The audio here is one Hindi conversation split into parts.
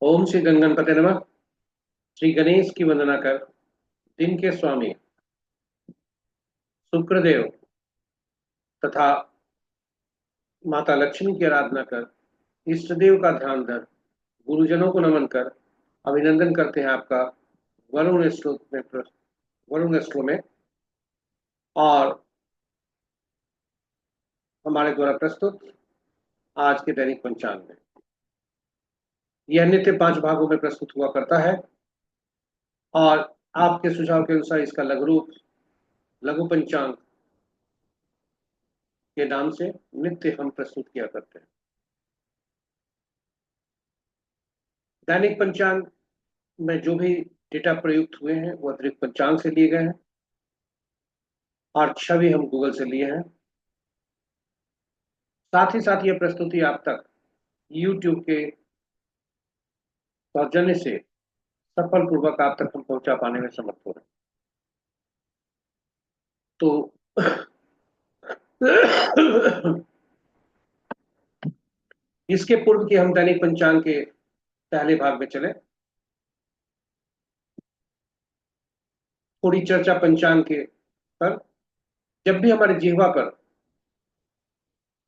ओम श्री गणगणपते नमः। श्री गणेश की वंदना कर दिन के स्वामी शुक्रदेव तथा माता लक्ष्मी की आराधना कर इष्ट देव का ध्यान धर गुरुजनों को नमन कर अभिनंदन करते हैं आपका वरुण श्लोक में और हमारे द्वारा प्रस्तुत आज के दैनिक पंचांग में यह नित्य 5 भागों में प्रस्तुत हुआ करता है और आपके सुझाव के अनुसार इसका लघु रूप लघु पंचांग के नाम से नित्य हम प्रस्तुत किया करते हैं। दैनिक पंचांग में जो भी डेटा प्रयुक्त हुए हैं वो अतिरिक्त पंचांग से लिए गए हैं और छवि हम गूगल से लिए हैं। साथ ही साथ ये प्रस्तुति आप तक YouTube के सौजन्य से सफल पूर्वक आप तक हम पहुंचा पाने में समर्थ हो रहे हैं। तो इसके पूर्व की हम दैनिक पंचांग के पहले भाग में चले, थोड़ी चर्चा पंचांग के पर। जब भी हमारे जिह्वा पर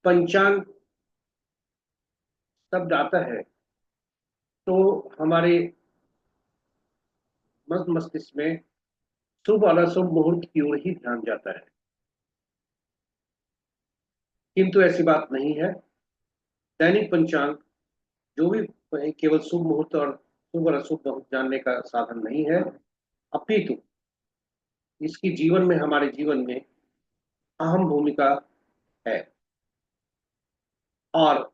पंचांग शब्द आता है तो हमारे मस्तिष्क में शुभ और अशुभ मुहूर्त की ओर ही ध्यान जाता है, किंतु ऐसी बात नहीं है। दैनिक पंचांग जो भी केवल शुभ मुहूर्त और शुभ और अशुभ मुहूर्त जानने का साधन नहीं है, अपितु इसकी जीवन में हमारे जीवन में अहम भूमिका है और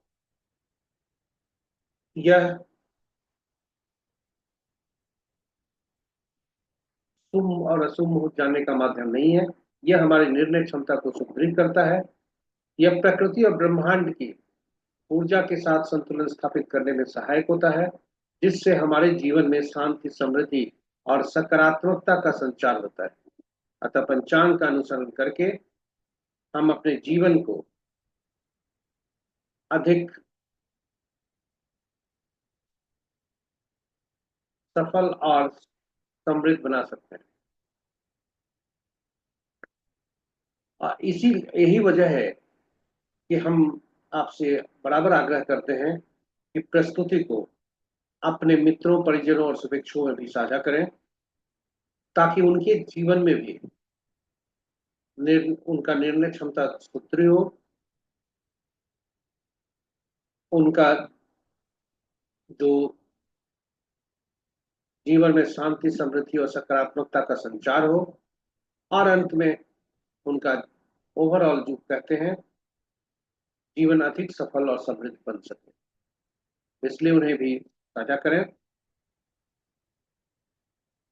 यह शुभ और अशुभ मुहूर्त जानने का माध्यम नहीं है। यह हमारी निर्णय क्षमता को सुदृढ़ करता है। यह प्रकृति और ब्रह्मांड की ऊर्जा के साथ संतुलन स्थापित करने में सहायक होता है, जिससे हमारे जीवन में शांति, समृद्धि और सकारात्मकता का संचार होता है। अतः पंचांग का अनुसरण करके हम अपने जीवन को अधिक सफल और समृद्ध बना सकते हैं। और इसी यही वजह है कि हम आपसे बराबर आग्रह करते हैं कि प्रस्तुति को अपने मित्रों, परिजनों और शुभेच्छुओं में भी साझा करें, ताकि उनके जीवन में भी उनका निर्णय क्षमता सुदृढ़ हो, उनका जो जीवन में शांति, समृद्धि और सकारात्मकता का संचार हो और अंत में उनका ओवरऑल जो कहते हैं जीवन अधिक सफल और समृद्ध बन सके। इसलिए उन्हें भी साझा करें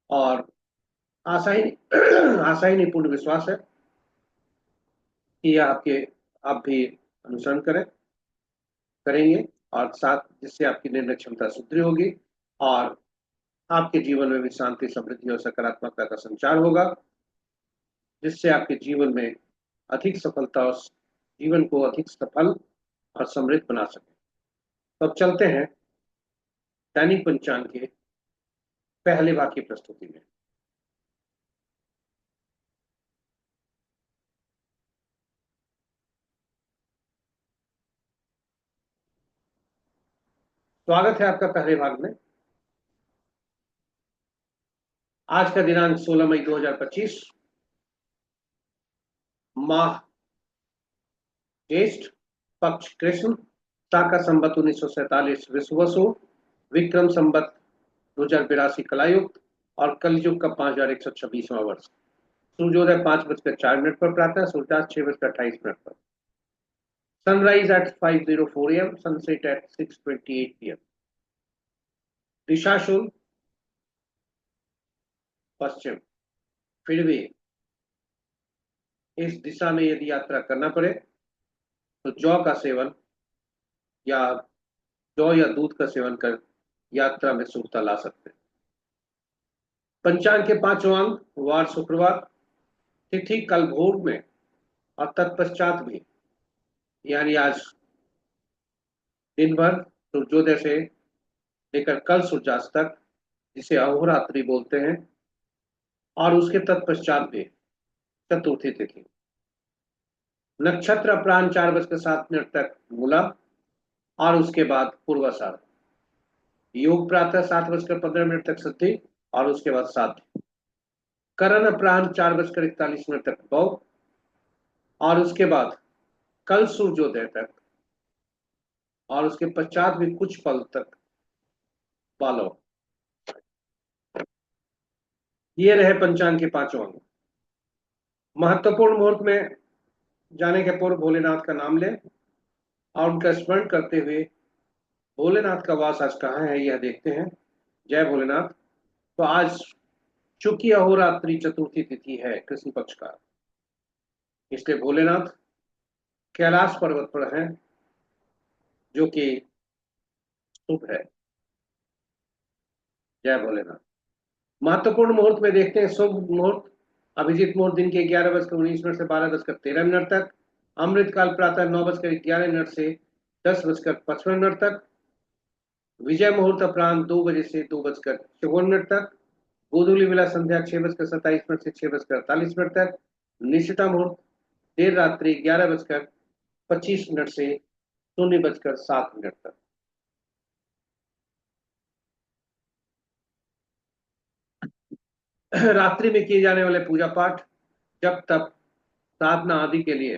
और आशा ही आशा ही नहीं, पूर्ण विश्वास है कि यह आप भी अनुसरण करेंगे और साथ जिससे आपकी निर्णय क्षमता सुदृढ़ होगी और आपके जीवन में भी शांति, समृद्धि और सकारात्मकता का संचार होगा, जिससे आपके जीवन में अधिक सफलता और जीवन को अधिक सफल और समृद्ध बना सके। तो अब चलते हैं दैनिक पंचांग के पहले भाग की प्रस्तुति में। स्वागत है आपका पहले भाग में। आज का दिनांक 16 मई 2025, माह ज्येष्ठ, पक्ष कृष्ण, शाका संवत 1947 विश्ववसु, विक्रम संवत 2082 कलायुक्त और कलयुग का 5126वां वर्ष। सूर्योदय 5:04 पर, प्रातः सूर्यास्त 6:28 पर, sunrise at 5:04 AM, sunset at 6:28 PM। दिशाशूल पश्चिम। फिर भी इस दिशा में यदि यात्रा करना पड़े तो जौ का सेवन या जौ या दूध का सेवन कर यात्रा में शुभता ला सकते हैं। पंचांग के 5वां अंक वार शुक्रवार, तिथि कल भोर में और तत्पश्चात भी, यानी आज दिन भर सूर्योदय से लेकर कल सूर्यास्त तक, जिसे अहोरात्रि बोलते हैं, और उसके तत्पश्चात भी चतुर्थी तिथि। नक्षत्र अपराह्न 4:07 तक मूला, और उसके बाद पूर्वाषाढ़। योग प्रातः 7:15 तक सिद्धि, और उसके बाद साध्य। करण अपराह्न 4:41 तक बौ, और उसके बाद कल सूर्योदय तक, और उसके पश्चात भी कुछ पल तक बालो। ये रहे पंचांग के पांचों अंग। महत्वपूर्ण मुहूर्त में जाने के पूर्व भोलेनाथ का नाम लें और उनका स्मरण करते हुए भोलेनाथ का वास आज कहाँ है यह देखते हैं। जय भोलेनाथ। तो आज चूंकि अहोरात्रि चतुर्थी तिथि है कृष्ण पक्ष का, इसलिए भोलेनाथ कैलाश पर्वत पर हैं, जो कि शुभ है। जय भोलेनाथ। महत्वपूर्ण मुहूर्त में देखते हैं शुभ मुहूर्त। अभिजीत मुहूर्त दिन के 11:19 से 12:13 तक। अमृत काल प्रातः 9:11 से 10:55 तक। विजय मुहूर्त अपराह्न 2 बजे से 2:54 तक। गोधूलि वेला संध्या 6:27 से 6:48 तक। निशिता मुहूर्त देर रात्रि 11:25 से 0:07 तक। रात्रि में किए जाने वाले पूजा पाठ, जब तप, साधना आदि के लिए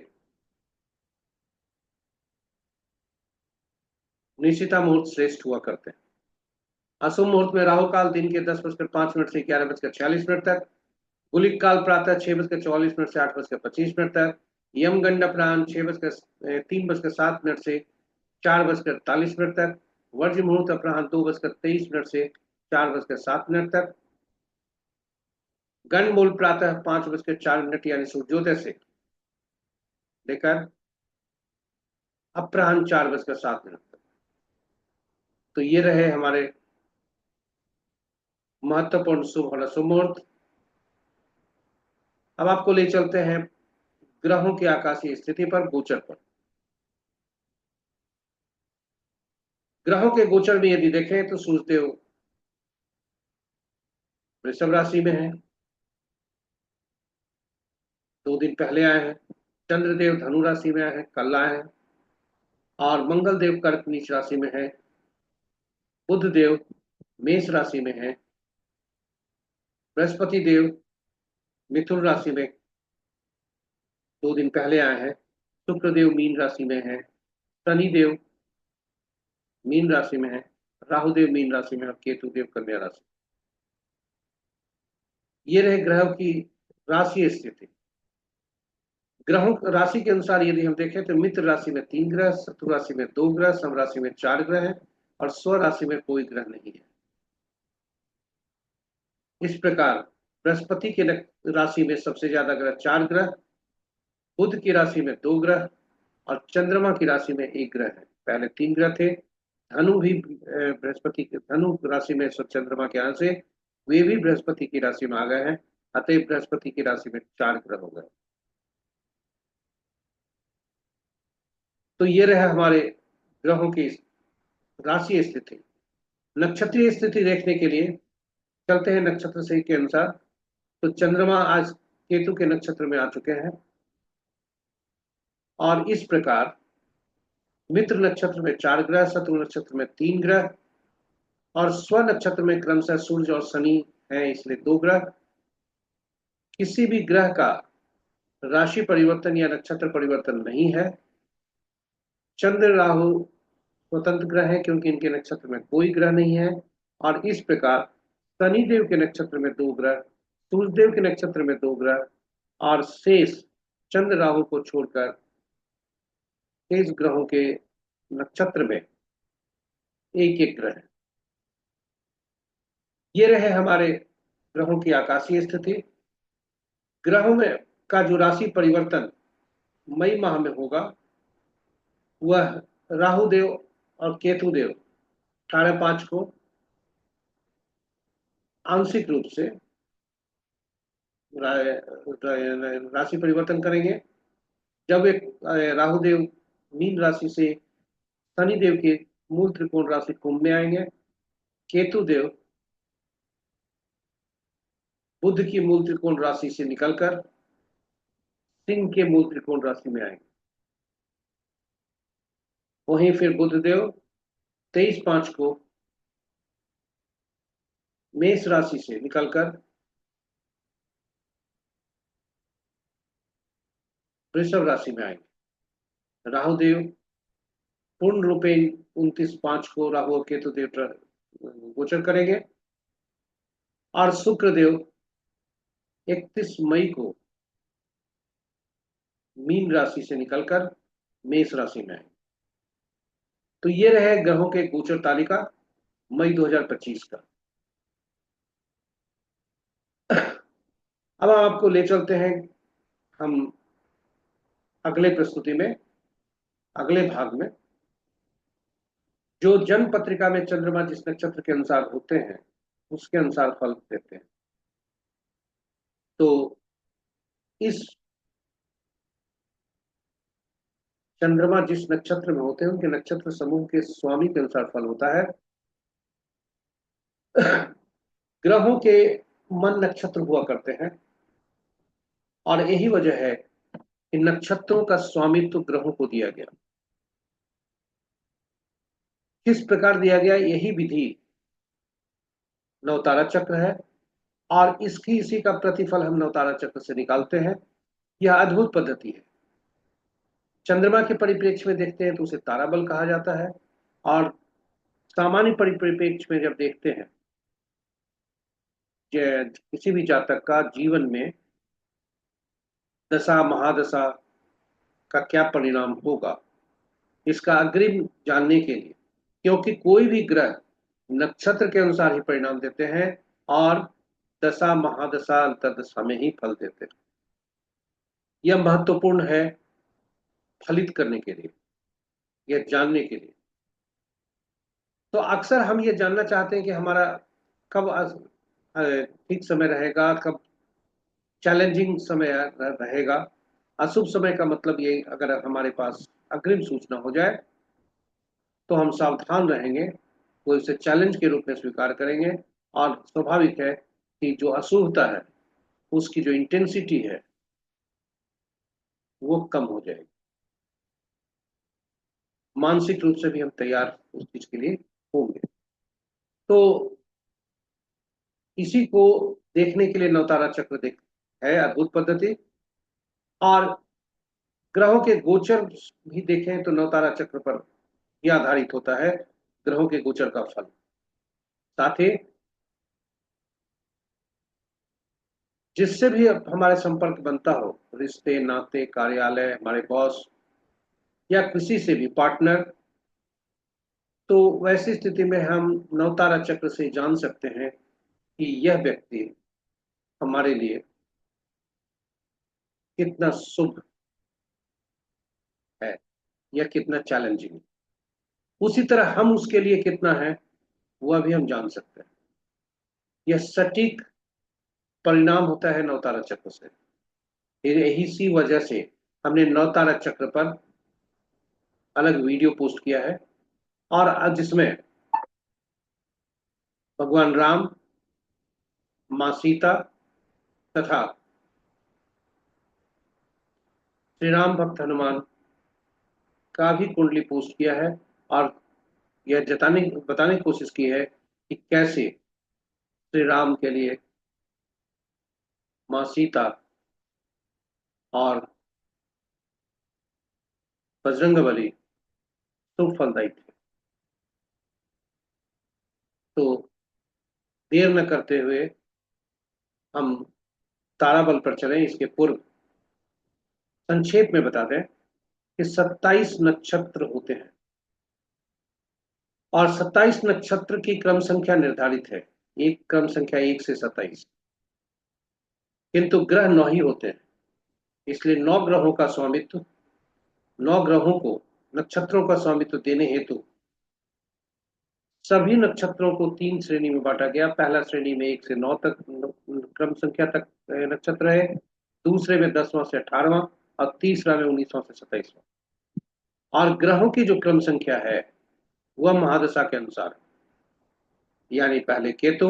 निशिता मुहूर्त श्रेष्ठ हुआ करते हैं। अशुभ मुहूर्त में राहु काल दिन के 10:05 से 11:46 तक। गुलिक काल प्रातः 6:44 से 8:25 तक। यमगंड अपराह्न 3:07 से 4:48 तक। वर्ज मुहूर्त अपराह्न 2:23 से 4:07 तक। गण मूल प्रातः 5:04 यानी सूर्योदय से लेकर अपराह्न 4:07 तक। तो ये रहे हमारे महत्वपूर्ण शुभ और अशुभ मुहूर्त। अब आपको ले चलते हैं ग्रहों की आकाशीय स्थिति पर, गोचर पर। ग्रहों के गोचर में यदि देखें तो सूर्यदेव वृषभ राशि में है, 2 दिन पहले आए हैं। चंद्रदेव धनु राशि में आए हैं, कल आए हैं। और मंगल देव कर्क नीच राशि में है। बुध देव मेष राशि में है। बृहस्पति देव मिथुन राशि में 2 दिन पहले आए हैं। शुक्र देव मीन राशि में है। शनि देव मीन राशि में है। राहु देव मीन राशि में, और केतु देव कन्या राशि। ये रहे ग्रहों की राशि स्थिति। ग्रहों राशि के अनुसार यदि हम देखें तो मित्र राशि में 3 ग्रह, शत्रु राशि में 2 ग्रह, सम राशि में 4 ग्रह हैं, और स्व राशि में कोई ग्रह नहीं है। इस प्रकार बृहस्पति के राशि में सबसे ज्यादा ग्रह 4 ग्रह, बुध की राशि में 2 ग्रह, और चंद्रमा की राशि में 1 ग्रह है। पहले 3 ग्रह थे। धनु भी बृहस्पति के धनु राशि में चंद्रमा के यहाँ से वे भी बृहस्पति की राशि में आ गए हैं। अतः बृहस्पति की राशि में 4 ग्रह हो गए। तो ये रहे हमारे ग्रहों की राशि स्थिति। नक्षत्रीय स्थिति देखने के लिए चलते हैं नक्षत्र से के अनुसार। तो चंद्रमा आज केतु के नक्षत्र में आ चुके हैं, और इस प्रकार मित्र नक्षत्र में 4 ग्रह, शत्रु नक्षत्र में 3 ग्रह, और स्व नक्षत्र में क्रमशः सूर्य और शनि है, इसलिए 2 ग्रह। किसी भी ग्रह का राशि परिवर्तन या नक्षत्र परिवर्तन नहीं है। चंद्र राहु स्वतंत्र ग्रह है, क्योंकि इनके नक्षत्र में कोई ग्रह नहीं है। और इस प्रकार शनि देव के नक्षत्र में 2 ग्रह, सूर्य देव के नक्षत्र में 2 ग्रह, और शेष चंद्र राहु को छोड़कर शेष ग्रहों के नक्षत्र में एक एक ग्रह है। ये रहे हमारे ग्रहों की आकाशीय स्थिति। ग्रहों में का जो राशि परिवर्तन मई माह में होगा, वह राहु देव और केतु देव 18/5 को आंशिक रूप से राशि परिवर्तन करेंगे। जब एक राहु देव मीन राशि से शनि देव के मूल त्रिकोण राशि कुंभ में आएंगे, केतु देव बुध की मूल त्रिकोण राशि से निकलकर सिंह के मूल त्रिकोण राशि में आएंगे। वहीं फिर बुध देव 23/5 को मेष राशि से निकलकर वृषभ राशि में आएंगे। राहुदेव पूर्ण रूपे 29/5 को राहु और केतु देव गोचर करेंगे। और शुक्र देव 31 मई को मीन राशि से निकलकर मेष राशि में आएंगे। तो ये रहे ग्रहों के गोचर तालिका मई 2025 का। अब आपको ले चलते हैं हम अगले प्रस्तुति में, अगले भाग में, जो जन्म पत्रिका में चंद्रमा जिस नक्षत्र के अनुसार होते हैं उसके अनुसार फल देते हैं। तो इस चंद्रमा जिस नक्षत्र में होते हैं उनके नक्षत्र समूह के स्वामी के अनुसार फल होता है। ग्रहों के मन नक्षत्र हुआ करते हैं और यही वजह है कि नक्षत्रों का स्वामित्व ग्रहों को दिया गया। किस प्रकार दिया गया, यही विधि नवतारा चक्र है और इसी का प्रतिफल हम नवतारा चक्र से निकालते हैं। यह अद्भुत पद्धति है। चंद्रमा के परिप्रेक्ष्य में देखते हैं तो उसे तारा बल कहा जाता है और सामान्य परिप्रेक्ष्य में जब देखते हैं किसी भी जातक का जीवन में दशा महादशा का क्या परिणाम होगा, इसका अग्रिम जानने के लिए, क्योंकि कोई भी ग्रह नक्षत्र के अनुसार ही परिणाम देते हैं और दशा महादशा अंतर्दशा में ही फल देते हैं। यह महत्वपूर्ण है फलित करने के लिए, यह जानने के लिए। तो अक्सर हम ये जानना चाहते हैं कि हमारा कब ठीक समय रहेगा, कब चैलेंजिंग समय रहेगा। अशुभ समय का मतलब ये, अगर हमारे पास अग्रिम सूचना हो जाए तो हम सावधान रहेंगे, वो इसे चैलेंज के रूप में स्वीकार करेंगे और स्वाभाविक है कि जो अशुभता है उसकी जो इंटेंसिटी है वो कम हो जाएगी। मानसिक रूप से भी हम तैयार उस चीज के लिए होंगे। तो इसी को देखने के लिए नवतारा चक्र देख है अद्भुत पद्धति। और ग्रहों के गोचर भी देखें तो नवतारा चक्र पर ही आधारित होता है ग्रहों के गोचर का फल। साथ ही जिससे भी हमारे संपर्क बनता हो, रिश्ते नाते कार्यालय, हमारे बॉस या किसी से भी पार्टनर, तो वैसी स्थिति में हम नवतारा चक्र से जान सकते हैं कि यह व्यक्ति हमारे लिए कितना शुभ है या कितना चैलेंजिंग है। उसी तरह हम उसके लिए कितना है वह भी हम जान सकते हैं। यह सटीक परिणाम होता है नवतारा चक्र से। यही सी वजह से हमने नवतारा चक्र पर अलग वीडियो पोस्ट किया है और जिसमें भगवान राम, माँ सीता तथा श्री राम भक्त हनुमान का भी कुंडली पोस्ट किया है और यह बताने की कोशिश की है कि कैसे श्री राम के लिए माँ सीता और बजरंगबली तो फलदायी थे। तो देर न करते हुए हम ताराबल पर चलें। इसके पूर्व संक्षेप में बता दें कि 27 नक्षत्र होते हैं और 27 नक्षत्र की क्रम संख्या निर्धारित है, एक क्रम संख्या 1 से 27, किंतु ग्रह 9 ही होते हैं। इसलिए 9 ग्रहों का स्वामित्व, 9 ग्रहों को नक्षत्रों का स्वामित्व देने हेतु सभी नक्षत्रों को 3 श्रेणी में बांटा गया। पहला श्रेणी में 1 से 9 तक क्रम संख्या तक नक्षत्र है, दूसरे में 10वां से 18वां और तीसरा में 19वां से 27वां। और ग्रहों की जो क्रम संख्या है वह महादशा के अनुसार है। यानी पहले केतु,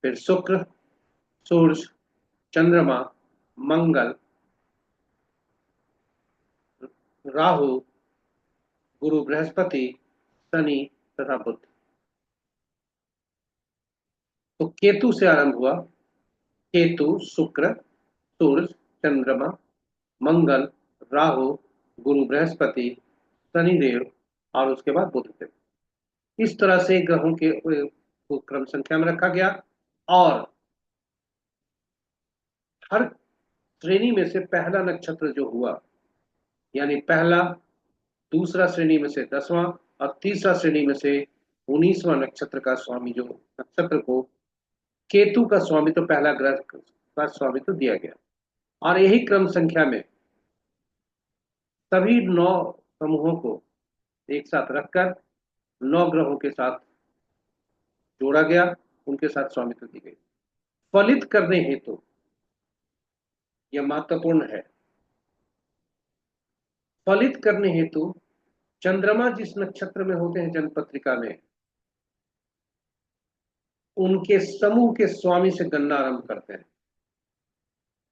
फिर शुक्र, सूर्य, चंद्रमा, मंगल, राहु, गुरु बृहस्पति, शनि तथा बुध। तो केतु से आरंभ हुआ। केतु, शुक्र, सूर्य, चंद्रमा, मंगल, राहु, गुरु बृहस्पति, शनिदेव और उसके बाद बुध देव। इस तरह से ग्रहों के को क्रम संख्या में रखा गया और हर श्रेणी में से पहला नक्षत्र जो हुआ, यानी पहला, दूसरा श्रेणी में से 10वां और तीसरा श्रेणी में से 19वां नक्षत्र का स्वामी, जो नक्षत्र को केतु का स्वामित्व, तो पहला ग्रह का स्वामित्व तो दिया गया। और यही क्रम संख्या में सभी 9 समूहों को एक साथ रखकर 9 ग्रहों के साथ जोड़ा गया, उनके साथ स्वामित्व दी गई। फलित करने हेतु यह महत्वपूर्ण है, फलित करने हेतु चंद्रमा जिस नक्षत्र में होते हैं जन्म पत्रिका में, उनके समूह के स्वामी से गणना आरंभ करते हैं।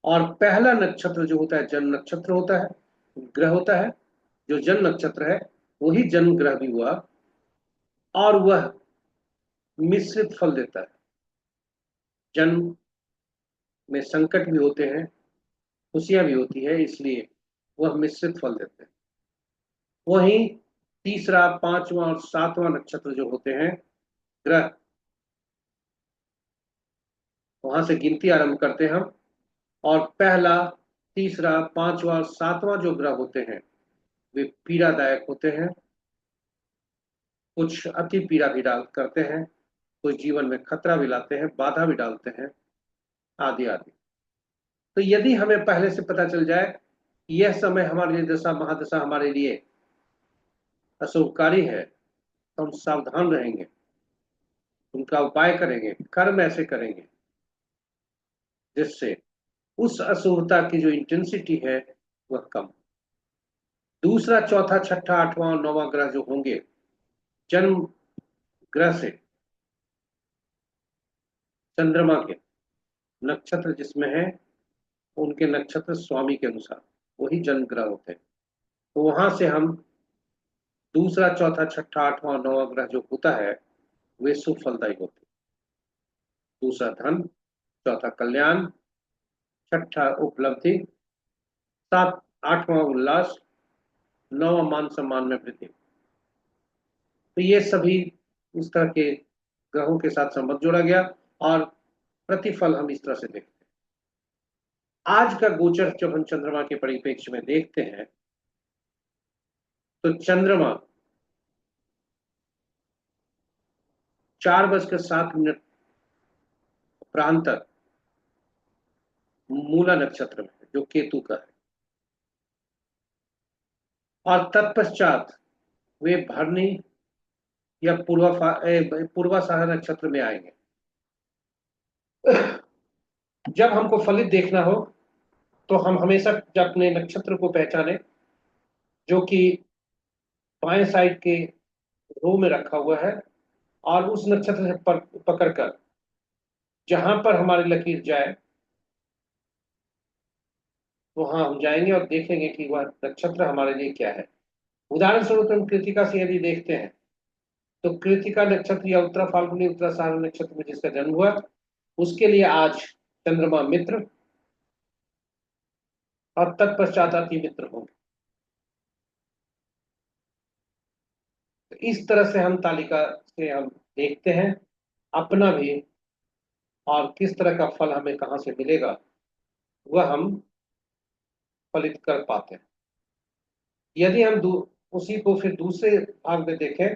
और पहला नक्षत्र जो होता है जन्म नक्षत्र होता है, ग्रह होता है। जो जन्म नक्षत्र है वही जन्म ग्रह भी हुआ और वह मिश्रित फल देता है। जन्म में संकट भी होते हैं, खुशियां भी होती है, इसलिए वह मिश्रित फल देते हैं। वहीं तीसरा, पांचवा और सातवां नक्षत्र जो होते हैं ग्रह, वहां से गिनती आरंभ करते हैं हम। और पहला, तीसरा, पांचवा और सातवां जो ग्रह होते हैं वे पीड़ादायक होते हैं, कुछ अति पीड़ा भी डाल करते हैं, कुछ जीवन में खतरा भी लाते हैं, बाधा भी डालते हैं, आदि आदि। तो यदि हमें पहले से पता चल जाए कि यह समय हमारे लिए, दशा महादशा हमारे लिए अशुभकारी है, तो हम सावधान रहेंगे, उनका उपाय करेंगे, कर्म ऐसे करेंगे जिससे उस अशुभता की जो इंटेंसिटी है वह कम। दूसरा, चौथा, छठा, आठवां और नौवां ग्रह जो होंगे जन्म ग्रह से, चंद्रमा के नक्षत्र जिसमें है उनके नक्षत्र स्वामी के अनुसार वही जन्म ग्रह होते हैं। तो वहां से हम दूसरा, चौथा, छठा, आठवां, नौवां ग्रह जो होता है वे शुभ फलदायी होते हैं। दूसरा धन, चौथा कल्याण, छठा उपलब्धि, आठवां उल्लास, नौवां मान सम्मान में वृद्धि। तो ये सभी इस तरह के ग्रहों के साथ संबंध जोड़ा गया और प्रतिफल हम इस तरह से देखते हैं। आज का गोचर जब हम चंद्रमा के परिप्रेक्ष्य में देखते हैं तो चंद्रमा 4:07 प्रांत तक मूला नक्षत्र में है, जो केतु का है। और तत्पश्चात वे भरणी या पूर्वाषाढ़ नक्षत्र में आएंगे। जब हमको फलित देखना हो तो हम हमेशा जब अपने नक्षत्र को पहचाने, जो कि बाएं साइड के रो में रखा हुआ है, और उस नक्षत्र से पकड़कर जहां पर हमारी लकीर जाए वहां हम जाएंगे और देखेंगे कि वह नक्षत्र हमारे लिए क्या है। उदाहरण स्वरूप हम कृतिका से यदि देखते हैं तो कृतिका नक्षत्र या उत्तरा फाल्गुनी उत्तराषाढ़ नक्षत्र में जिसका जन्म हुआ, उसके लिए आज चंद्रमा मित्र और तत्पश्चात अति मित्र होंगे। तो इस तरह से हम तालिका से हम देखते हैं अपना भी, और किस तरह का फल हमें कहां से मिलेगा वह हम फलित कर पाते हैं। यदि हम उसी को फिर दूसरे भाग में देखें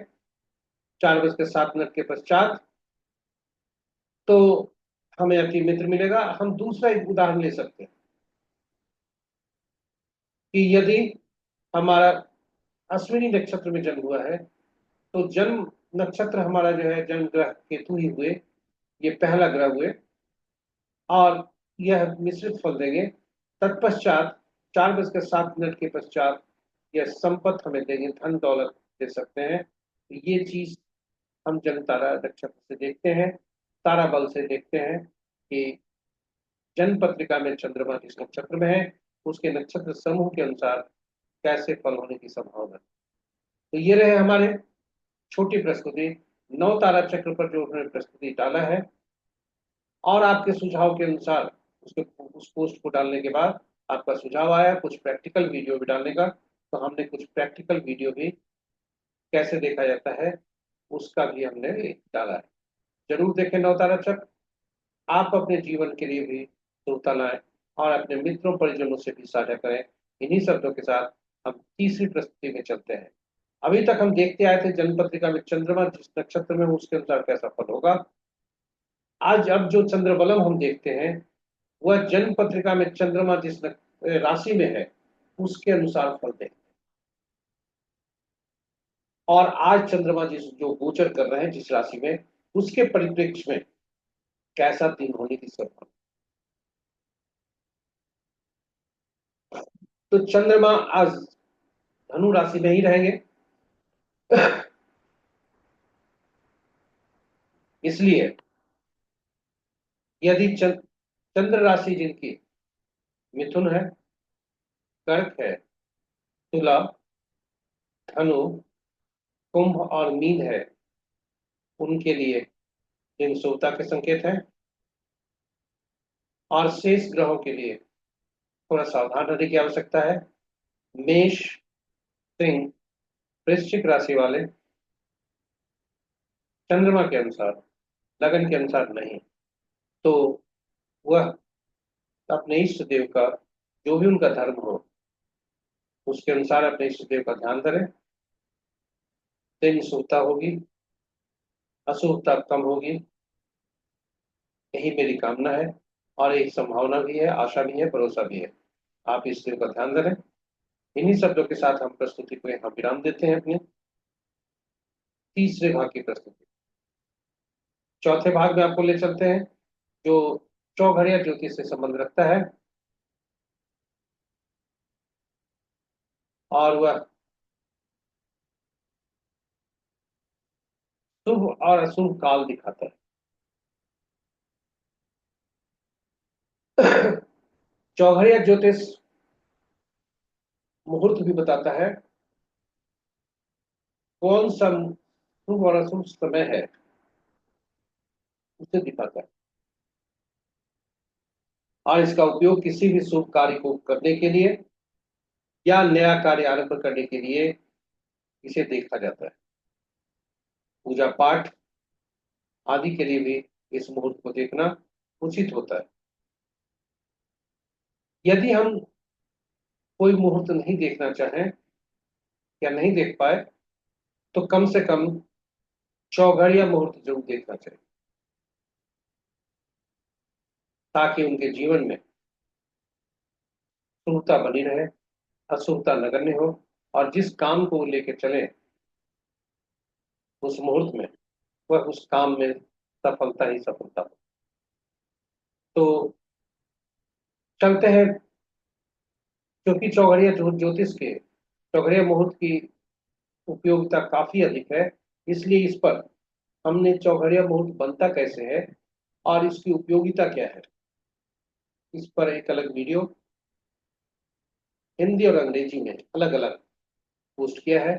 4:07 के पश्चात, तो हमें अति मित्र मिलेगा। हम दूसरा एक उदाहरण ले सकते हैं कि यदि हमारा अश्विनी नक्षत्र में जन्म हुआ है तो जन्म नक्षत्र हमारा जो है जन्म ग्रह केतु ही हुए, ये पहला ग्रह हुए और यह मिश्रित फल देंगे। तत्पश्चात 4:07 के पश्चात यह संपत्ति हमें देंगे, धन दौलत दे सकते हैं। ये चीज हम जन तारा नक्षत्र से देखते हैं, तारा बल से देखते हैं कि जन्म पत्रिका में चंद्रमा जिस नक्षत्र में है उसके नक्षत्र समूह के अनुसार कैसे फल होने की संभावना है। तो ये रहे हमारे छोटी प्रस्तुति, नौ तारा चक्र पर जो उन्होंने प्रस्तुति डाला है। और आपके सुझाव के अनुसार उसके उस पोस्ट को डालने के बाद आपका सुझाव आया कुछ प्रैक्टिकल वीडियो भी डालने का, तो हमने कुछ प्रैक्टिकल वीडियो भी कैसे देखा जाता है उसका भी हमने डाला है। जरूर देखें नवतारा चक्र, आप अपने जीवन के लिए भी शुभता लाएं और अपने मित्रों परिजनों से भी साझा करें। इन्हीं शब्दों के साथ हम तीसरी प्रस्तुति में चलते हैं। अभी तक हम देखते आए थे जन्म पत्रिका में चंद्रमा जिस नक्षत्र में हो उसके अनुसार कैसा फल होगा। आज अब जो चंद्रबलम हम देखते हैं वह जन्म पत्रिका में चंद्रमा जिस राशि में है उसके अनुसार फल दें। और आज चंद्रमा जिस जो गोचर कर रहे हैं जिस राशि में उसके परिप्रेक्ष्य में कैसा दिन होने की संभावना। तो चंद्रमा आज धनु राशि में ही रहेंगे, इसलिए यदि चंद्र राशि जिनकी मिथुन है, कर्क है, तुला, धनु, कुंभ और मीन है, उनके लिए दिन शुभता के संकेत हैं। और शेष ग्रहों के लिए थोड़ा सावधान रहने की आवश्यकता है। मेष, सिंह, वृश्चिक राशि वाले चंद्रमा के अनुसार, लगन के अनुसार नहीं, तो वह अपने इष्ट देव का जो भी उनका धर्म हो उसके अनुसार अपने इष्ट देव का ध्यान करें। दिन शुभता होगी, अशुभता कम होगी, यही मेरी कामना है। और एक संभावना भी है, आशा भी है, भरोसा भी है। आप इस देव का ध्यान करें। इन्हीं शब्दों के साथ हम प्रस्तुति को यहाँ विराम देते हैं। अपने तीसरे भाग की प्रस्तुति चौथे भाग में आपको ले चलते हैं जो चौघड़िया ज्योतिष से संबंध रखता है और वह शुभ और अशुभ काल दिखाता है। चौघड़िया ज्योतिष मुहूर्त भी बताता है, कौन सा शुभ और अशुभ समय है उसे दिखाता है। और इसका उपयोग किसी भी शुभ कार्य को करने के लिए या नया कार्य आरंभ करने के लिए इसे देखा जाता है। पूजा पाठ आदि के लिए भी इस मुहूर्त को देखना उचित होता है। यदि हम कोई मुहूर्त नहीं देखना चाहें या नहीं देख पाए तो कम से कम चौघड़िया मुहूर्त जरूर देखना चाहिए, ताकि उनके जीवन में शुभता बनी रहे, अशुभता नगण्य हो और जिस काम को वो लेके चले उस मुहूर्त में वह उस काम में सफलता ही सफलता हो। तो चलते हैं, क्योंकि चौघड़िया ज्योतिष के चौघड़िया मुहूर्त की उपयोगिता काफी अधिक है, इसलिए इस पर हमने चौघड़िया मुहूर्त बनता कैसे है और इसकी उपयोगिता क्या है इस पर एक अलग वीडियो हिंदी और अंग्रेजी में अलग अलग पोस्ट किया है।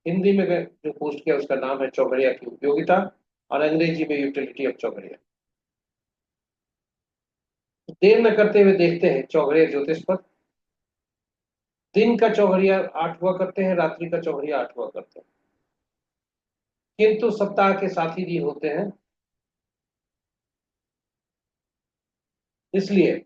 हिंदी में जो पोस्ट किया उसका नाम है चौघड़िया की उपयोगिता और अंग्रेजी में यूटिलिटी ऑफ चौघड़िया। देर न करते हुए देखते हैं चौघड़िया ज्योतिष पर। दिन का चौघड़िया 8 हुआ करते हैं, रात्रि का चौघड़िया 8 हुआ करते हैं, किंतु सप्ताह के साथ ही दिन होते हैं। इसलिए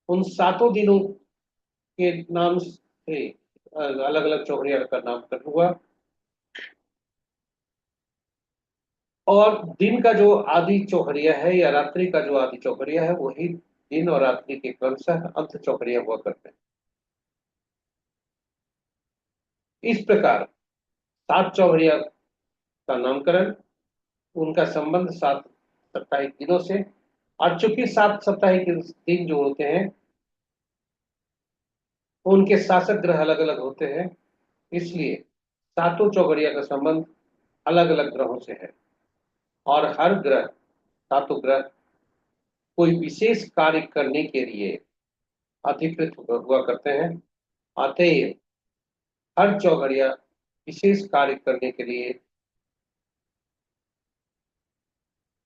उन 7 दिनों के नाम से अलग अलग चौघड़िया का नामकरण हुआ। और दिन का जो आदि चौघड़िया है या रात्रि का जो आदि चौघड़िया है वही दिन और रात्रि के क्रमशः अंत चौघड़िया हुआ करते हैं। इस प्रकार 7 चौघड़िया का नामकरण, उनका संबंध 7 साप्ताहिक दिनों से। और चूंकि 7 साप्ताहिक दिन जो होते हैं उनके शासक ग्रह अलग अलग होते हैं, इसलिए सातों चौघड़िया का संबंध अलग अलग ग्रहों से है, और हर ग्रह, सातों ग्रह कोई विशेष कार्य करने के लिए अधिकृत हुआ करते हैं। अतएव हर चौघड़िया विशेष कार्य करने के लिए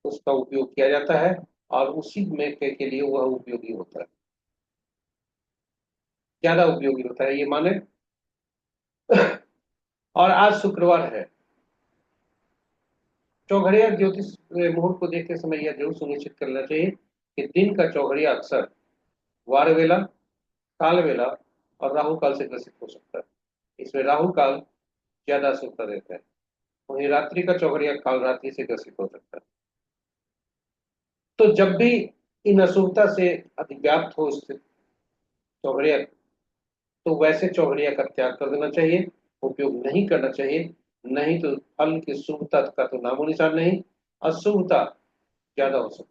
उसका उपयोग किया जाता है, और उसी में के लिए वह उपयोगी होता है, ज्यादा उपयोगी होता है, ये माने। और आज शुक्रवार है। चौघड़िया ज्योतिष मुहूर्त को देखते समय यह जरूर सुनिश्चित करना चाहिए कि दिन का चौघड़िया अक्सर वार वेला, काल वेला और राहु काल से ग्रसित हो सकता है। इसमें राहु काल ज्यादा अशुभता देता है। वहीं रात्रि का चौघड़िया काल रात्रि से ग्रसित हो सकता है। तो जब भी इन अशुभता से अधिव्याप्त हो चौघड़िया, तो वैसे चौघड़िया का त्याग कर देना चाहिए, उपयोग नहीं करना चाहिए। नहीं तो फल की शुभता का तो नामो निशान नहीं, अशुभता ज्यादा हो सकती है।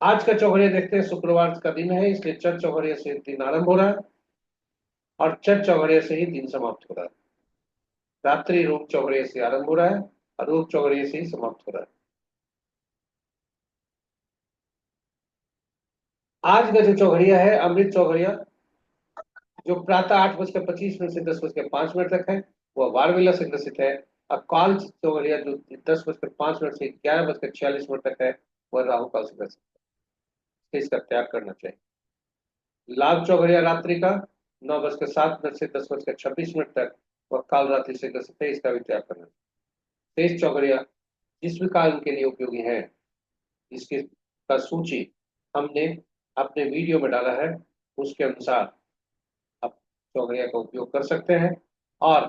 आज का चौघड़िया देखते हैं, शुक्रवार का दिन है, इसलिए चर चौघड़िया से दिन आरंभ हो रहा है, और चर चौघड़िया से ही दिन समाप्त हो रहा है। रात्रि रूप चौघड़िया से आरंभ हो रहा है और रूप चौघड़िया से ही समाप्त हो रहा है। आज का जो चौघड़िया है, अमृत चौघड़िया, जो प्रातः 8:25 से 10:05 तक है, वह वारवेला से ग्रसित है। और काल चौघड़िया जो 10:05 से 11:46 तक है, वह राहु काल से ग्रसित है, इसका त्याग करना चाहिए। लाभ चौघड़िया रात्रि का 9:07 से 10:26 तक, वह काल रात्रि से ग्रसित है, इसका भी त्याग करना चाहिए। शेष चौघड़िया जिस भी कार्य के लिए उपयोगी है, इसकी का सूची हमने अपने वीडियो में डाला है, उसके अनुसार आप चौघड़िया का उपयोग कर सकते हैं, और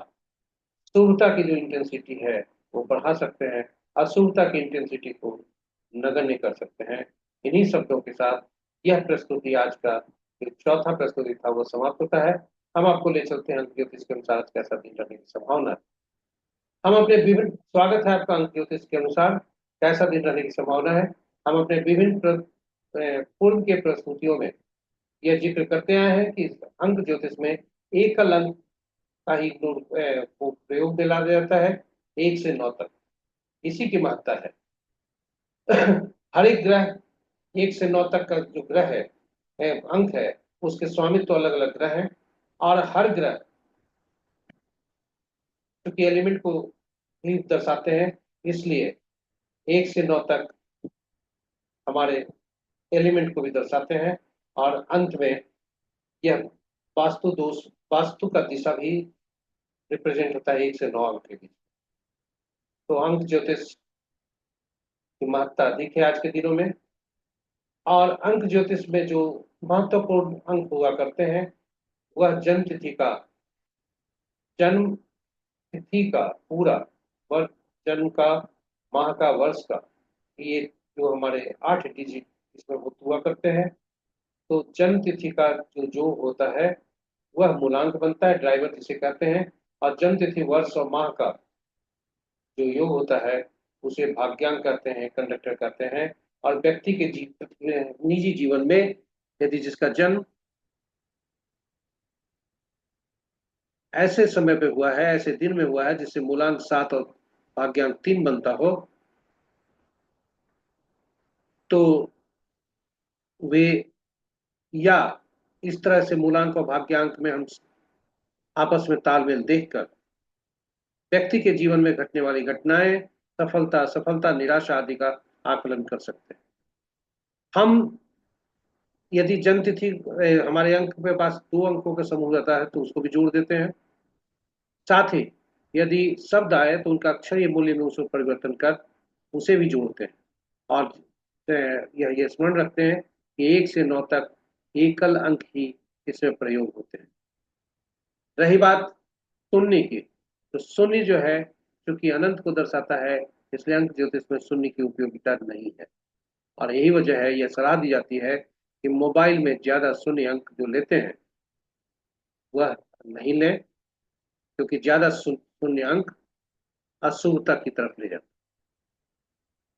शुभता की जो इंटेंसिटी है वो बढ़ा सकते हैं, अशुभता की इंटेंसिटी को नगण्य कर सकते हैं। इन्हीं शब्दों के साथ यह प्रस्तुति, आज का जो चौथा प्रस्तुति था, वो समाप्त होता है। हम आपको ले चलते हैं अंक ज्योतिष के अनुसार आज कैसा दिन रहने की संभावना है। हम अपने विभिन्न स्वागत है आपका अंक ज्योतिष के अनुसार कैसा दिन रहने की संभावना है। हम अपने विभिन्न पूर्व के प्रस्तुतियों में यह जिक्र करते आए हैं कि अंक ज्योतिष में एकल अंक का ही को प्रयोग में लाया जाता है, 1 से 9 तक, इसी की महत्ता है। हर एक ग्रह 1 से 9 तक का जो ग्रह है, अंक है, उसके स्वामित्व तो अलग अलग ग्रह हैं, और हर ग्रह क्योंकि एलिमेंट को ही दर्शाते हैं, इसलिए 1 से 9 तक हमारे एलिमेंट को भी दर्शाते हैं। और अंत में यह वास्तु दोष, वास्तु का दिशा भी रिप्रेजेंट होता है 1 से 9 अंक के बीच। तो अंक ज्योतिष की महत्ता अधिक है आज के दिनों में। और अंक ज्योतिष में जो महत्वपूर्ण अंक हुआ करते हैं, वह जन्म तिथि का, जन्म तिथि का पूरा वर्ष, जन्म का, माह का, वर्ष का, ये जो हमारे 8 डिजिट इसमें हुआ करते हैं। तो जन्म तिथि का जो होता है, वह मूलांक बनता है, ड्राइवर जिसे कहते हैं। और जन्म तिथि, वर्ष और माह का जो योग होता है, उसे भाग्यांक कहते हैं, कंडक्टर कहते हैं। और व्यक्ति के निजी जीवन में यदि जिसका जन्म ऐसे समय पे हुआ है, ऐसे दिन में हुआ है जिससे मूलांक 7 और भाग्यांक 3 बनता हो, तो वे, या इस तरह से मूलांक और भाग्यांक में हम आपस में तालमेल देखकर व्यक्ति के जीवन में घटने वाली घटनाएं, सफलता असफलता, निराशा आदि का आकलन कर सकते हैं। हम यदि जन्म तिथि हमारे अंक के पास 2 अंकों का समूह रहता है, तो उसको भी जोड़ देते हैं। साथ ही यदि शब्द आए तो उनका अक्षरीय मूल्य में उसमें परिवर्तन कर उसे भी जोड़ते हैं। और यह स्मरण रखते हैं कि 1 से 9 तक एकल अंक ही इसमें प्रयोग होते हैं। रही बात शून्य की, तो शून्य जो है, क्योंकि अनंत को दर्शाता है, इसलिए अंक ज्योतिष में शून्य की उपयोगिता नहीं है। और यही वजह है, यह सलाह दी जाती है कि मोबाइल में ज्यादा शून्य अंक जो लेते हैं वह नहीं लें, क्योंकि ज्यादा शून्य अंक अशुभता की तरफ ले जाते।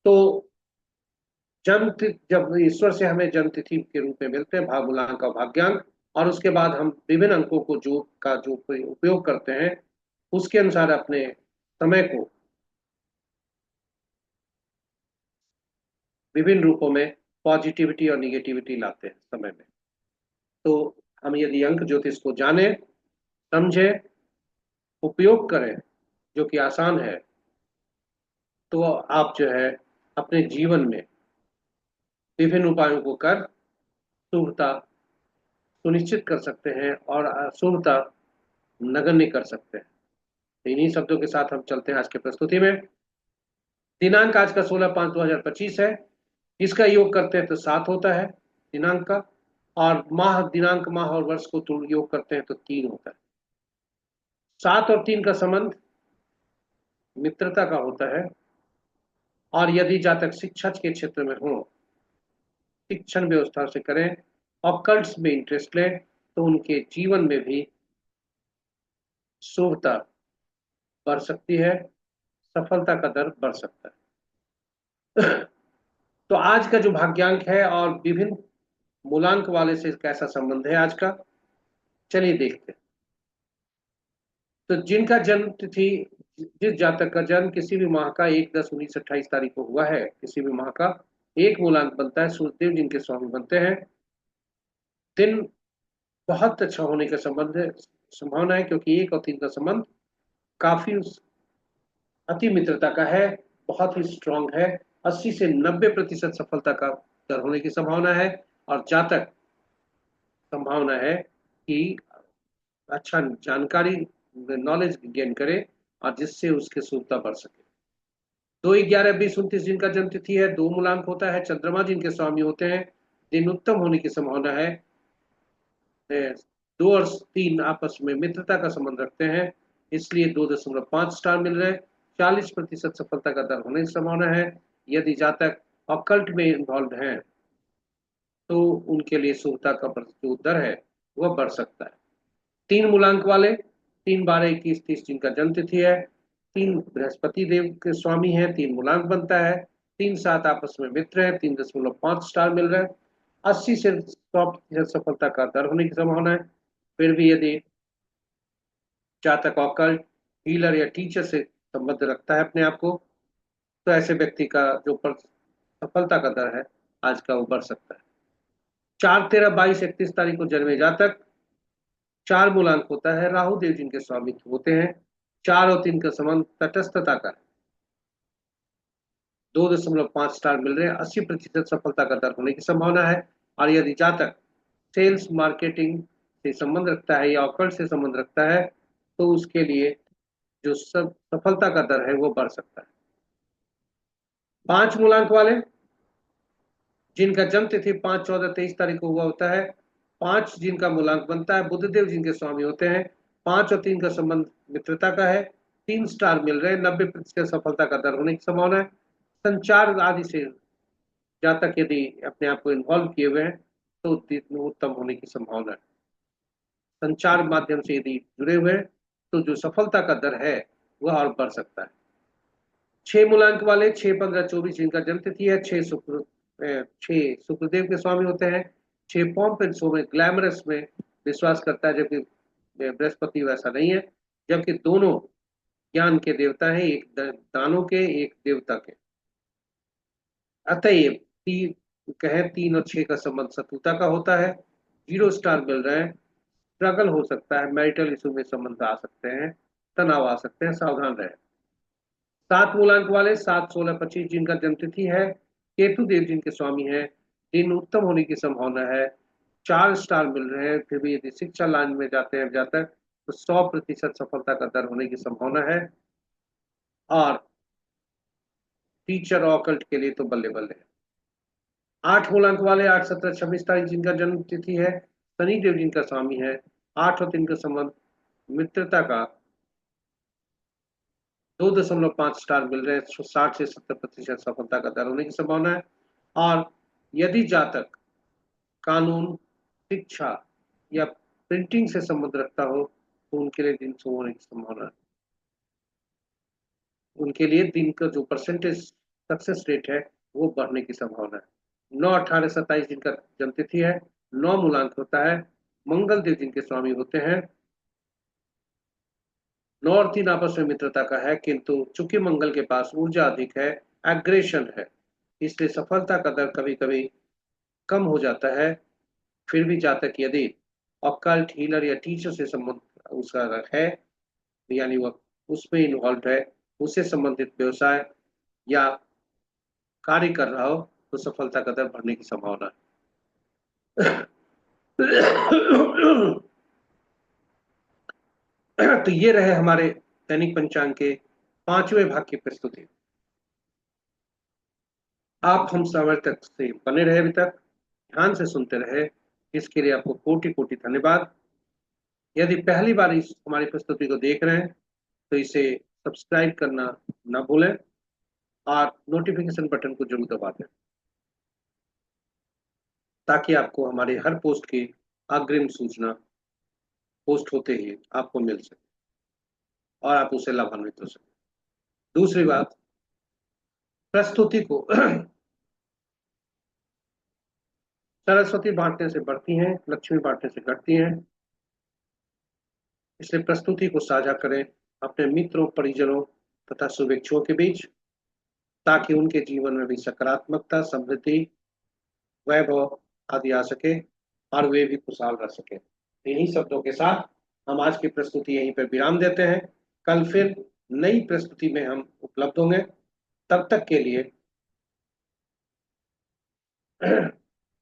तो जब ईश्वर से हमें जन्म तिथि के रूप में मिलते हैं भाग, मूलांक और भाग्यांक, और उसके बाद हम विभिन्न अंकों को जो उपयोग करते हैं उसके अनुसार अपने समय को विभिन्न रूपों में पॉजिटिविटी और निगेटिविटी लाते हैं समय में। तो हम यदि अंक ज्योतिष को जाने, समझे, उपयोग करें, जो कि आसान है, तो आप जो है अपने जीवन में विभिन्न उपायों को कर शुभता सुनिश्चित कर सकते हैं और अशुभता नगण्य कर सकते हैं। तो इन्हीं शब्दों के साथ हम चलते हैं आज के प्रस्तुति में। दिनांक आज का 16/5/2025 है। इसका योग करते हैं तो 7 होता है दिनांक का, और माह, दिनांक, माह और वर्ष को योग करते हैं तो 3 होता है। 7 और 3 का संबंध मित्रता का होता है, और यदि जातक शिक्षा के क्षेत्र में हो, शिक्षण व्यवस्था से करें, ऑकल्ट्स में इंटरेस्ट लें, तो उनके जीवन में भी शुभता बढ़ सकती है, सफलता का दर बढ़ सकता है। तो आज का जो भाग्यांक है और विभिन्न मूलांक वाले से कैसा संबंध है आज का, चलिए देखते हैं। तो जिनका जन्म तिथि, जिस जातक का जन्म किसी भी माह का 1/10/1928 को हुआ है, किसी भी माह का एक मूलांक बनता है, सूर्यदेव जिनके स्वामी बनते हैं। दिन बहुत अच्छा होने का संभावना है, क्योंकि 1 और 3 का संबंध काफी अति मित्रता का है, बहुत ही स्ट्रांग है। 80 से 90% सफलता का दर होने की संभावना है, और जातक संभावना है कि अच्छा जानकारी, नॉलेज गेन करे, और जिससे उसकी शुद्धता बढ़ सके। 2/11/2029 जिनका जन्म तिथि है, 2 मूलांक होता है, चंद्रमा जिनके स्वामी होते हैं। दिन उत्तम होने की संभावना है। 2 और 3 आपस में मित्रता का संबंध रखते हैं, इसलिए 2.5 स्टार मिल रहे हैं। 40% सफलता का दर होने की संभावना है। यदि जातक ऑकल्ट में इन्वॉल्व हैं तो उनके लिए शुभता का जो दर है वह बढ़ सकता है। 3 मूलांक वाले, 3/12/2130 जिनका जन्म तिथि है, 3 बृहस्पति देव के स्वामी है, 3 मूलांक बनता है। 3-7 आपस में मित्र है, 3.5 स्टार मिल रहा है। 80 से 100% सफलता का दर होने की संभावना है। फिर भी यदि जातक ऑकल्ट, हीलर या टीचर से संबंध रखता है अपने आप को, तो ऐसे व्यक्ति का जो सफलता का दर है आज का वो बढ़ सकता है। 4/13/22/31 को जन्मे जातक, 4 मूलांक होता है, राहु देव जिनके स्वामित्व होते हैं। 4 और 3 का संबंध तटस्थता का है, 2.5 स्टार मिल रहे हैं। 80% सफलता का दर होने की संभावना है। और यदि जातक सेल्स मार्केटिंग से संबंध रखता है या ऑकल्ट से संबंध रखता है, तो उसके लिए जो सब सफलता का दर है वो बढ़ सकता है। 5 मूलांक वाले जिनका जन्म तिथि 5/14/23 को हुआ होता है, 5 जिनका मूलांक बनता है, बुधदेव जिनके स्वामी होते हैं। 5 और 3 का संबंध मित्रता का है, 3 स्टार मिल रहे हैं। 90% सफलता का दर होने की संभावना है। संचार आदि से जातक यदि अपने आप को इन्वॉल्व किए हुए हैं तो उत्तम होने की संभावना है। संचार माध्यम से यदि जुड़े हुए हैं तो जो सफलता का दर है वह और बढ़ सकता है। 6 मूलांक वाले, 6/15/24 जिनका जन्म तिथि है, 6 शुक्रदेव के स्वामी होते हैं। 6 पॉम्प एंड शो में, ग्लैमरस में विश्वास करता है, जबकि बृहस्पति वैसा नहीं है। जबकि दोनों ज्ञान के देवता हैं, एक दानों के, एक देवता के। अतएव कहें 3 और 6 का संबंध शत्रुता का होता है। 0 स्टार मिल रहे हैं। स्ट्रगल हो सकता है, मैरिटल इशू में संबंध आ सकते हैं, तनाव आ सकते हैं, सावधान रहे। 7 मूलांक वाले, 7/16/25 जिनका जन्मतिथि है, केतु देव जिनके स्वामी है। दिन उत्तम होने की संभावना है। 4 स्टार मिल रहे हैं। फिर भी यदि शिक्षा लाइन में जाते हैं जातक, तो 100% सफलता का दर होने की संभावना है। और टीचर ऑकल्ट के लिए तो बल्ले बल्ले है। 8 मूलांक वाले, 8/17/26 जिनका जन्म तिथि है, शनि देव जिनका स्वामी है। 8 और 3 का संबंध मित्रता का, 2.5 स्टार मिल रहे हैं। 60 से 70% सफलता का दर होने की संभावना है। और यदि जातक कानून, शिक्षा या प्रिंटिंग से संबंध रखता हो तो उनके लिए दिन शुभ होने की संभावना है। उनके लिए दिन का जो परसेंटेज सक्सेस रेट है वो बढ़ने की संभावना है। 9/18/27 जिनका जन्मतिथि है, 9 मूलांक होता है। मंगल देव जिनके स्वामी होते हैं। 9 और 3 आपस में मित्रता का है, किंतु चूंकि मंगल के पास ऊर्जा अधिक है, एग्रेशन है, इसलिए सफलता का दर कभी कभी कम हो जाता है। फिर भी जातक यदि ऑकल्ट हीलर या टीचर से संबंध उसका है, यानी वह उसमें इन्वॉल्व है, उससे संबंधित व्यवसाय या कार्य कर रहा हो, तो सफलता का दर बढ़ने की संभावना है। तो ये रहे हमारे दैनिक पंचांग के 5वें भाग की प्रस्तुति। आप हम समय तक से बने रहे, अभी तक ध्यान से सुनते रहे, इसके लिए आपको कोटि कोटि धन्यवाद। यदि पहली बार इस हमारी प्रस्तुति को देख रहे हैं तो इसे सब्सक्राइब करना ना भूलें और नोटिफिकेशन बटन को जरूर दबा दें, ताकि आपको हमारी हर पोस्ट की अग्रिम सूचना पोस्ट होते ही आपको मिल सके और आप उससे लाभान्वित हो सके। दूसरी बात, प्रस्तुति को सरस्वती बांटने से बढ़ती हैं, लक्ष्मी बांटने से घटती हैं। इसलिए प्रस्तुति को साझा करें अपने मित्रों, परिजनों तथा शुभेच्छुओं के बीच, ताकि उनके जीवन में भी सकारात्मकता, समृद्धि, वैभव आदि आ सके और वे भी खुशहाल रह सके। इन्हीं शब्दों के साथ हम आज की प्रस्तुति यहीं पर विराम देते हैं। कल फिर नई प्रस्तुति में हम उपलब्ध होंगे। तब तक के लिए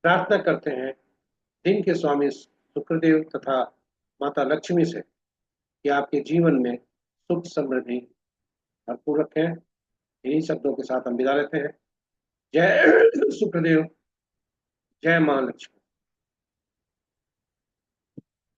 प्रार्थना करते हैं दिन के स्वामी शुक्रदेव तथा माता लक्ष्मी से कि आपके जीवन में सुख समृद्धि भरपूर रखें। इन्हीं शब्दों के साथ हम विदा लेते हैं। जय शुक्रदेव, जय मां लक्ष्मी।